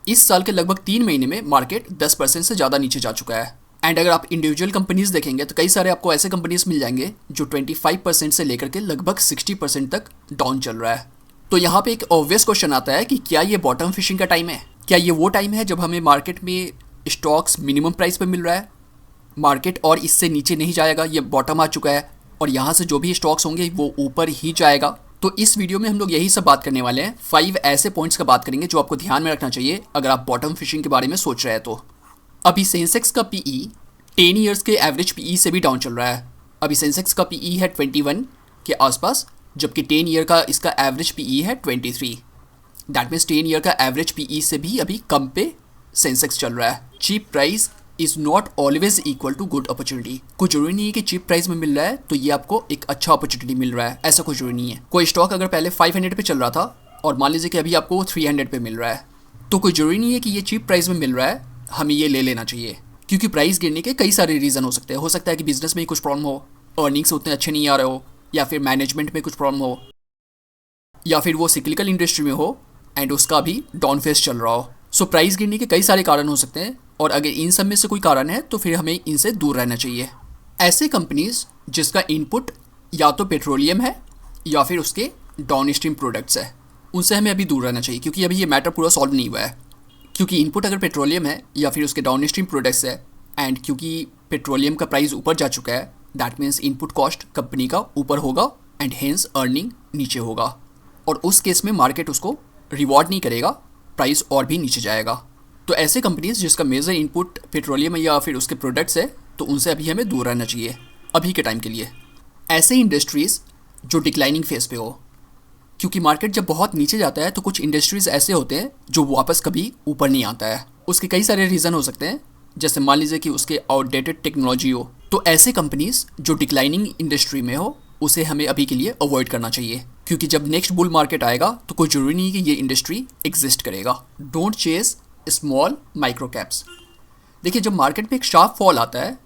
इस साल के लगभग 3 महीने में मार्केट 10% से ज़्यादा नीचे जा चुका है। एंड अगर आप इंडिविजुअल कंपनीज देखेंगे तो कई सारे आपको ऐसे कंपनीज मिल जाएंगे जो 25% से लेकर के लगभग 60% तक डाउन चल रहा है। तो यहाँ पे एक ऑब्वियस क्वेश्चन आता है कि क्या ये बॉटम फिशिंग का टाइम है? क्या ये वो टाइम है जब हमें मार्केट में स्टॉक्स मिनिमम प्राइस पे मिल रहा है, मार्केट और इससे नीचे नहीं जाएगा, ये बॉटम आ चुका है और यहाँ से जो भी स्टॉक्स होंगे वो ऊपर ही जाएगा? तो इस वीडियो में हम लोग यही सब बात करने वाले हैं। 5 ऐसे पॉइंट्स का बात करेंगे जो आपको ध्यान में रखना चाहिए अगर आप बॉटम फिशिंग के बारे में सोच रहे हैं तो। अभी सेंसेक्स का पीई 10 ईयर्स के एवरेज पीई से भी डाउन चल रहा है। अभी सेंसेक्स का पीई है 21 के आसपास, जबकि 10 ईयर का इसका एवरेज पीई है 23। दैट मीन्स 10 ईयर का एवरेज पीई से भी अभी कम पे सेंसेक्स चल रहा है। Cheap price is not always equal to good opportunity. कुछ जरूरी नहीं है कि चीप प्राइस में मिल रहा है तो ये आपको एक अच्छा अपॉर्चुनिटी मिल रहा है, ऐसा कुछ जरूरी नहीं है। कोई स्टॉक अगर पहले 500 पे चल रहा था और मान लीजिए कि अभी आपको 300 पे मिल रहा है, तो कोई जरूरी नहीं है कि ये चीप प्राइस में मिल रहा है हमें ये ले लेना चाहिए, क्योंकि प्राइस गिरने के कई सारे रीज़न हो सकते हैं। हो सकता है कि बिजनेस में कुछ प्रॉब्लम हो, अर्निंग्स उतने अच्छे नहीं आ रहे हो, या फिर मैनेजमेंट में कुछ प्रॉब्लम हो, या फिर वो सिक्लिकल इंडस्ट्री में हो एंड उसका भी डाउन फेस चल रहा हो। सो प्राइस गिरने के कई सारे कारण हो सकते हैं और अगर इन सब में से कोई कारण है तो फिर हमें इनसे दूर रहना चाहिए। ऐसे कंपनीज जिसका इनपुट या तो पेट्रोलियम है या फिर उसके डाउन स्ट्रीम प्रोडक्ट्स है, उनसे हमें अभी दूर रहना चाहिए, क्योंकि अभी ये मैटर पूरा सॉल्व नहीं हुआ है। क्योंकि इनपुट अगर पेट्रोलियम है या फिर उसके डाउन स्ट्रीम प्रोडक्ट्स है एंड क्योंकि पेट्रोलियम का प्राइस ऊपर जा चुका है, that means input cost company का ऊपर होगा एंड हेंस अर्निंग नीचे होगा, और उस केस में मार्केट उसको रिवॉर्ड नहीं करेगा, प्राइस और भी नीचे जाएगा। तो ऐसे कंपनीज जिसका मेजर इनपुट पेट्रोलियम या फिर उसके प्रोडक्ट्स है, तो उनसे अभी हमें दूर रहना चाहिए अभी के टाइम के लिए। ऐसे इंडस्ट्रीज़ जो डिक्लाइनिंग फेज पे हो, क्योंकि मार्केट जब बहुत नीचे जाता है तो कुछ इंडस्ट्रीज़ ऐसे होते हैं जो वापस कभी ऊपर नहीं आता है। उसके कई सारे रीज़न हो सकते हैं, जैसे मान लीजिए कि उसके आउटडेटेड टेक्नोलॉजी हो। तो ऐसे कंपनीज जो डिक्लाइनिंग इंडस्ट्री में हो उसे हमें अभी के लिए अवॉइड करना चाहिए, क्योंकि जब नेक्स्ट बुल मार्केट आएगा तो कोई ज़रूरी नहीं है कि ये इंडस्ट्री एग्जिस्ट करेगा। Don't chase small micro caps. देखिए, जब मार्केट में एक शार्प फॉल आता है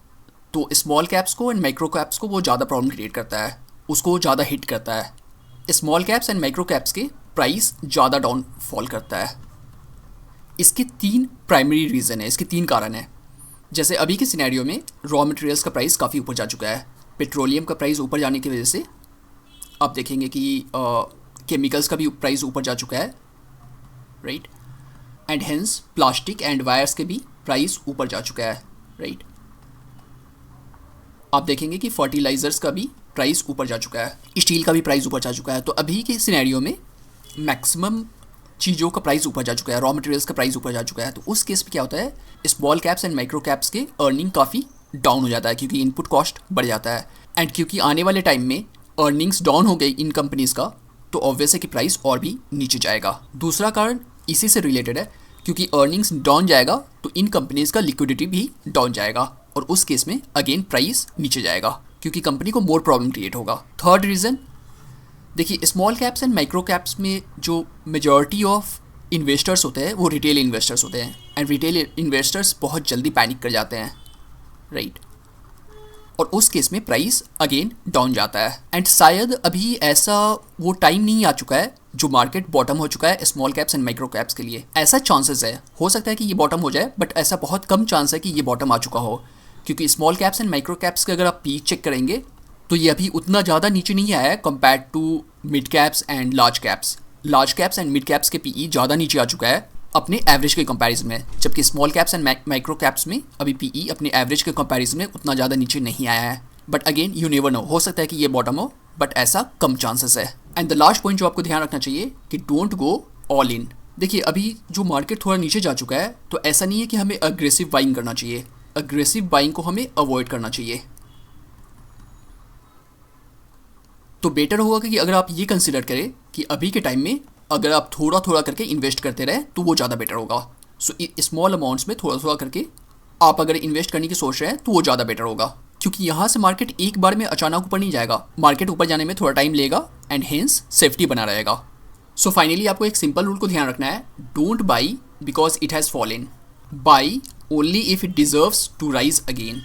तो स्मॉल कैप्स को एंड माइक्रो कैप्स को वो ज़्यादा प्रॉब्लम क्रिएट करता है, उसको ज़्यादा हिट करता है। Small caps and micro caps के प्राइस ज़्यादा डाउन फॉल करता है। इसके 3 प्राइमरी रीज़न है, इसके 3 कारण हैं। जैसे अभी के सिनेरियो में रॉ मटेरियल्स का प्राइस काफ़ी ऊपर जा चुका है। पेट्रोलियम का प्राइस ऊपर जाने की वजह से आप देखेंगे कि केमिकल्स का भी प्राइस ऊपर जा चुका है, right. And hence plastic and wires के भी प्राइस ऊपर जा चुका है, राइट। आप देखेंगे कि फर्टिलाइजर्स का भी प्राइस ऊपर जा चुका है, स्टील का भी प्राइस ऊपर जा चुका है। तो अभी के सिनेरियो में मैक्सिमम चीज़ों का प्राइस ऊपर जा चुका है, रॉ मटेरियल्स का प्राइस ऊपर जा चुका है। तो उस केस में क्या होता है, small caps and micro caps के अर्निंग काफ़ी डाउन हो जाता है, क्योंकि इनपुट कॉस्ट बढ़ जाता है। एंड क्योंकि आने वाले टाइम में अर्निंग्स डाउन हो गई इन कंपनीज़ का, तो ऑब्वियस है कि प्राइस और भी नीचे जाएगा। दूसरा कारण इसी से रिलेटेड है, क्योंकि अर्निंग्स डाउन जाएगा तो इन कंपनीज़ का लिक्विडिटी भी डाउन जाएगा, और उस केस में अगेन प्राइस नीचे जाएगा, क्योंकि कंपनी को मोर प्रॉब्लम क्रिएट होगा। थर्ड रीज़न, देखिए, small caps and micro caps में जो मेजॉरिटी ऑफ इन्वेस्टर्स होते हैं वो रिटेल इन्वेस्टर्स होते हैं, एंड रिटेल इन्वेस्टर्स बहुत जल्दी पैनिक कर जाते हैं, राइट। और उस केस में प्राइस अगेन डाउन जाता है। एंड शायद अभी ऐसा वो टाइम नहीं आ चुका है जो मार्केट बॉटम हो चुका है small caps and micro caps के लिए। ऐसा चांसेस है, हो सकता है कि ये बॉटम हो जाए, बट ऐसा बहुत कम चांस है कि ये बॉटम आ चुका हो, क्योंकि small caps and micro caps के अगर आप पीक चेक करेंगे तो ये अभी उतना ज़्यादा नीचे नहीं आया है compare to mid caps and large caps. Large caps and mid caps के पीई ज़्यादा नीचे आ चुका है अपने एवरेज के कंपैरिजन में, जबकि small caps and micro caps में अभी पीई अपने एवरेज के कंपैरिजन में उतना ज़्यादा नीचे नहीं आया है। But again you never know, हो सकता है कि ये बॉटम हो, बट ऐसा कम चांसेस है। एंड द लास्ट पॉइंट जो आपको ध्यान रखना चाहिए कि डोंट गो ऑल इन। देखिए, अभी जो मार्केट थोड़ा नीचे जा चुका है तो ऐसा नहीं है कि हमें अग्रेसिव बाइंग करना चाहिए, अग्रेसिव बाइंग को हमें अवॉइड करना चाहिए। तो बेटर होगा कि अगर आप ये कंसिडर करें कि अभी के टाइम में अगर आप थोड़ा थोड़ा करके इन्वेस्ट करते रहे तो वो ज़्यादा बेटर होगा। सो स्मॉल अमाउंट्स में थोड़ा थोड़ा करके आप अगर इन्वेस्ट करने की सोच रहे हैं तो वो ज़्यादा बेटर होगा, क्योंकि यहाँ से मार्केट एक बार में अचानक ऊपर नहीं जाएगा, मार्केट ऊपर जाने में थोड़ा टाइम लेगा एंड हेंस सेफ्टी बना रहेगा। सो फाइनली आपको एक सिंपल रूल को ध्यान रखना है, don't buy because it has fallen, buy only if it deserves to rise again.